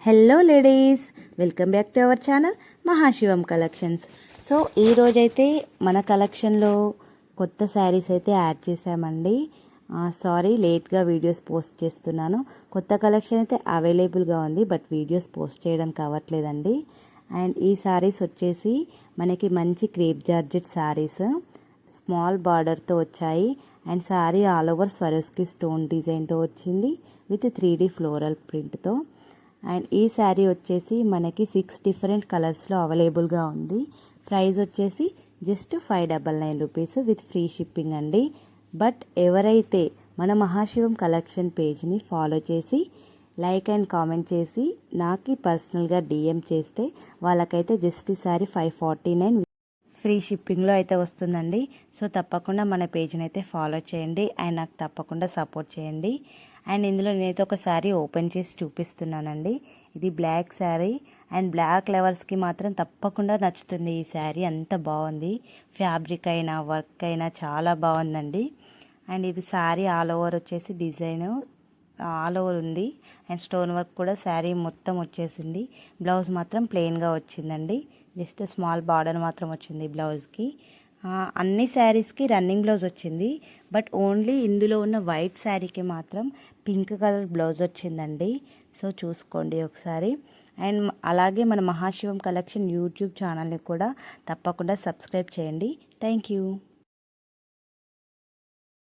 Hello ladies, welcome back to our channel Mahashivam collections. So ఈరోజైతే మన కలెక్షన్లో కొత్త శారీస్ అయితే యాడ్ చేసామండి. సారీ లేట్గా వీడియోస్ పోస్ట్ చేస్తున్నాను. కొత్త కలెక్షన్ అయితే అవైలబుల్గా ఉంది, బట్ వీడియోస్ పోస్ట్ చేయడానికి అవ్వట్లేదండి. అండ్ ఈ శారీస్ వచ్చేసి మనకి మంచి క్రేప్ జార్జెట్ శారీస్ స్మాల్ బార్డర్తో వచ్చాయి. And sari all over Swarovski stone డిజైన్తో వచ్చింది విత్ 3D ఫ్లోరల్ ప్రింట్తో. అండ్ ఈ శారీ వచ్చేసి మనకి 6 డిఫరెంట్ కలర్స్లో అవైలబుల్గా ఉంది. ప్రైస్ వచ్చేసి just 599 rupees with free shipping అండి. బట్ ఎవరైతే మన మహాశివం కలెక్షన్ పేజ్ని ఫాలో చేసి లైక్ అండ్ కామెంట్ చేసి నాకు పర్సనల్గా డిఎం చేస్తే వాళ్ళకైతే జస్ట్ ఈ శారీ 549 ఫ్రీ షిప్పింగ్లో అయితే వస్తుందండి. సో తప్పకుండా మన పేజ్ని అయితే ఫాలో చేయండి అండ్ నాకు తప్పకుండా సపోర్ట్ చేయండి. అండ్ ఇందులో నేనైతే ఒక శారీ ఓపెన్ చేసి చూపిస్తున్నానండి. ఇది బ్లాక్ శారీ అండ్ బ్లాక్ లవర్స్కి మాత్రం తప్పకుండా నచ్చుతుంది. ఈ శారీ అంత బాగుంది, ఫ్యాబ్రిక్ అయినా వర్క్ అయినా చాలా బాగుందండి. అండ్ ఇది శారీ ఆల్ ఓవర్ వచ్చేసి డిజైన్ ఆల్ ఓవర్ ఉంది అండ్ స్టోన్ వర్క్ కూడా శారీ మొత్తం వచ్చేసింది. బ్లౌజ్ మాత్రం ప్లెయిన్గా వచ్చిందండి. జస్ట్ స్మాల్ బార్డర్ మాత్రం వచ్చింది బ్లౌజ్కి. అన్ని శారీస్కి రన్నింగ్ బ్లౌజ్ వచ్చింది, బట్ ఓన్లీ ఇందులో ఉన్న వైట్ శారీకి మాత్రం పింక్ కలర్ బ్లౌజ్ వచ్చిందండి. సో చూసుకోండి ఒకసారి. అండ్ అలాగే మన మహాశివం కలెక్షన్ యూట్యూబ్ ఛానల్ని కూడా తప్పకుండా సబ్స్క్రైబ్ చేయండి. Thank you.